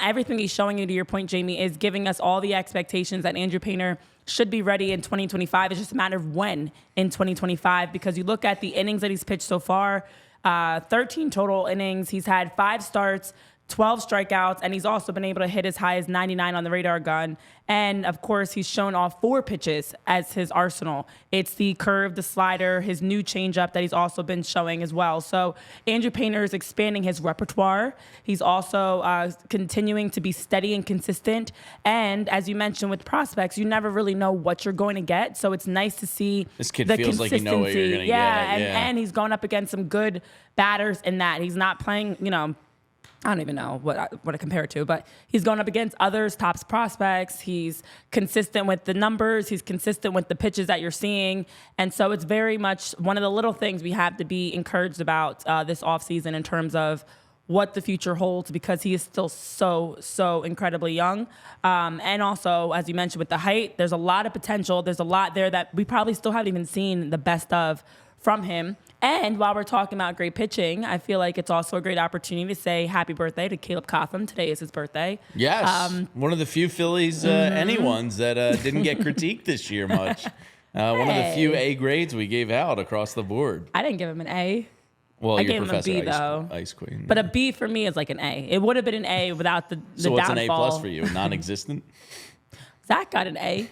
everything he's showing you, to your point, Jamie, is giving us all the expectations that Andrew Painter should be ready in 2025. It's just a matter of when in 2025, because you look at the innings that he's pitched so far, 13 total innings. He's had 5 starts, 12 strikeouts, and he's also been able to hit as high as 99 on the radar gun. And, of course, he's shown all 4 pitches as his arsenal. It's the curve, the slider, his new changeup that he's also been showing as well. So Andrew Painter is expanding his repertoire. He's also continuing to be steady and consistent. And, as you mentioned with prospects, you never really know what you're going to get. So it's nice to see this kid the feels like you know what you're going to get. And he's going up against some good batters in that. He's not playing, I don't even know what to compare it to, but he's going up against others, top prospects. He's consistent with the numbers. He's consistent with the pitches that you're seeing. And so it's very much one of the little things we have to be encouraged about this offseason in terms of what the future holds, because he is still so incredibly young. And also, as you mentioned, with the height, there's a lot of potential. There's a lot there that we probably still haven't even seen the best of from him. And while we're talking about great pitching, I feel like it's also a great opportunity to say happy birthday to Caleb Cotham. Today is his birthday. Yes, one of the few Phillies, anyone's that didn't get critiqued this year much. One of the few A grades we gave out across the board. I didn't give him an A. Well, I your gave him a Professor B, though. Ice Queen. But a B for me is like an A. It would have been an A without the so what's downfall. an A plus for you? Non-existent? Zach got an A.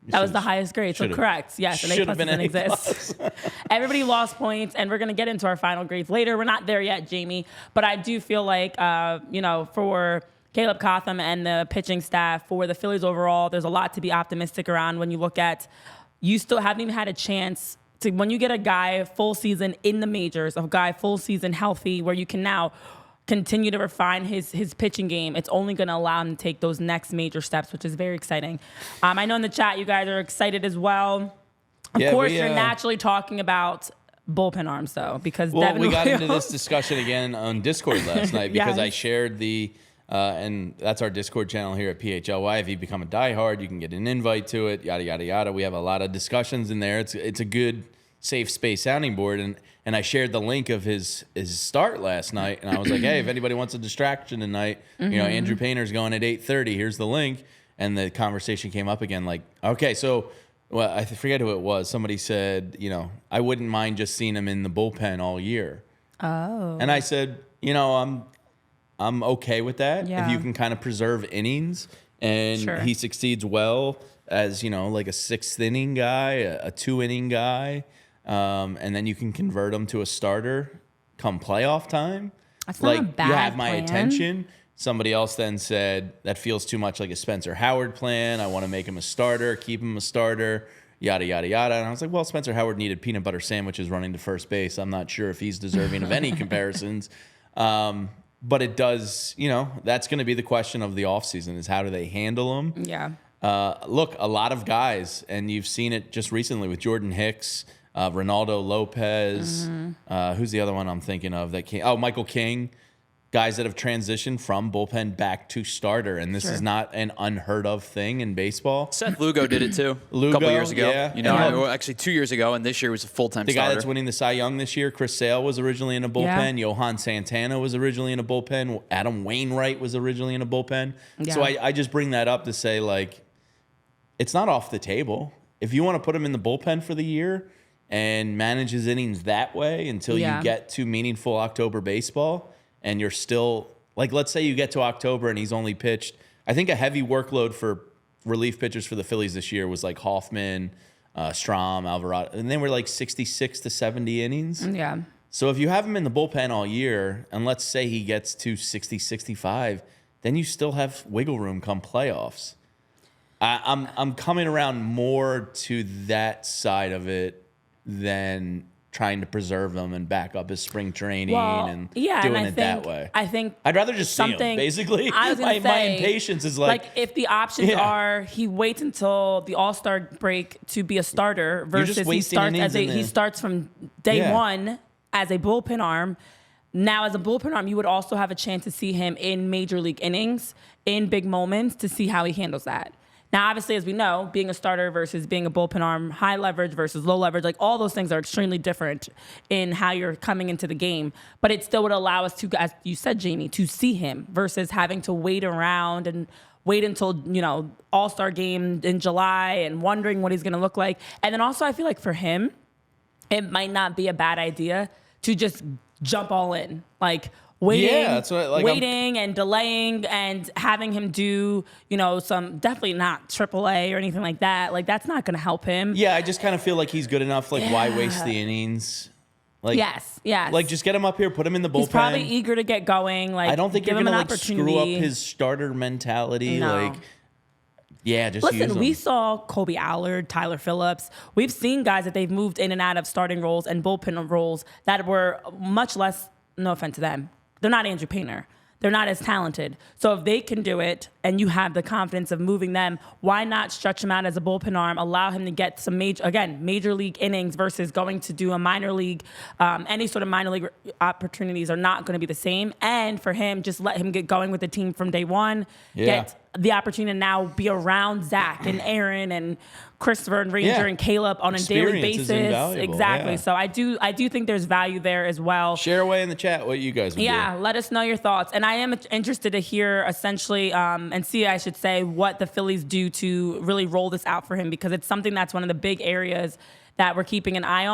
That was the highest grade. So correct. Yes, an A plus doesn't exist. Everybody lost points, and we're going to get into our final grades later. We're not there yet, Jamie. But I do feel like, for Caleb Cotham and the pitching staff, for the Phillies overall, there's a lot to be optimistic around when you look at, you still haven't even had a chance to, when you get a guy full season in the majors, a guy full season healthy, where you can now continue to refine his pitching game, it's only going to allow him to take those next major steps, which is very exciting. I know in the chat you guys are excited as well. Of course, you're naturally talking about bullpen arms, though, because Devin we got Williams. into this discussion again on Discord last night because I shared and that's our Discord channel here at PHLY. If you become a diehard, you can get an invite to it, yada, yada, yada. We have a lot of discussions in there. It's a good, safe space sounding board, and I shared the link of his start last night, and I was like, hey, if anybody wants a distraction tonight, Andrew Painter's going at 8:30. Here's the link, and the conversation came up again. Like, okay, so I forget who it was. Somebody said, I wouldn't mind just seeing him in the bullpen all year. Oh, and I said, I'm okay with that if you can kind of preserve innings, and he succeeds well as like a 6th inning guy, a 2-inning guy. And then you can convert them to a starter come playoff time. That's not a bad you have my plan. attention. Somebody else then said, that feels too much like a Spencer Howard plan. I want to make him a starter, keep him a starter, yada, yada, yada. And I was like, well, Spencer Howard needed peanut butter sandwiches running to first base. I'm not sure if he's deserving of any comparisons. But it does, that's going to be the question of the offseason is how do they handle him? Yeah. Look, a lot of guys, and you've seen it just recently with Jordan Hicks, Ronaldo Lopez. Who's the other one I'm thinking of that came? Oh, Michael King. Guys that have transitioned from bullpen back to starter, and this is not an unheard of thing in baseball. Seth Lugo did it too. Lugo, a couple years ago. Yeah. Actually 2 years ago, and this year was a full-time starter. The guy that's winning the Cy Young this year, Chris Sale, was originally in a bullpen. Yeah. Johan Santana was originally in a bullpen. Adam Wainwright was originally in a bullpen. Yeah. So I just bring that up to say, it's not off the table. If you want to put him in the bullpen for the year and manage his innings that way until you get to meaningful October baseball, and you're still, let's say you get to October and he's only pitched, I think a heavy workload for relief pitchers for the Phillies this year was Hoffman, Strahm, Alvarado, and they were 66 to 70 innings. Yeah. So if you have him in the bullpen all year, and let's say he gets to 60, 65, then you still have wiggle room come playoffs. I'm coming around more to that side of it than trying to preserve them and back up his spring training and doing it that way. I think I'd rather just see him, basically. I was gonna say, my impatience is if the options are he waits until the All-Star break to be a starter versus he starts from day one as a bullpen arm. Now, as a bullpen arm, you would also have a chance to see him in major league innings, in big moments, to see how he handles that. Now, obviously, as we know, being a starter versus being a bullpen arm, high leverage versus low leverage, like all those things are extremely different in how you're coming into the game. But it still would allow us to, as you said, Jamie, to see him versus having to wait around and wait until, All-Star game in July and wondering what he's going to look like. And then also I feel like for him, it might not be a bad idea to just jump all in. Like, waiting and delaying and having him do, some definitely not AAA or anything like that. Like, that's not going to help him. Yeah, I just kind of feel like he's good enough. Like, why waste the innings? Like, yes. Like, just get him up here, put him in the bullpen. He's probably eager to get going. Like, I don't think give you're him going to screw up his starter mentality. No. Like, yeah, just use Listen, him. we saw Kobe Allard, Tyler Phillips. We've seen guys that they've moved in and out of starting roles and bullpen roles that were much less, no offense to them, they're not Andrew Painter. They're not as talented. So if they can do it and you have the confidence of moving them, why not stretch him out as a bullpen arm, allow him to get some major league innings versus going to do a minor league, any sort of minor league opportunities are not going to be the same. And for him, just let him get going with the team from day one, get the opportunity to now be around Zach and Aaron and Christopher and Ranger and Caleb on a daily basis. Exactly. Yeah. So I do think there's value there as well. Share away in the chat what you guys would do. Let us know your thoughts. And I am interested to hear essentially and see, I should say, what the Phillies do to really roll this out for him, because it's something that's one of the big areas that we're keeping an eye on.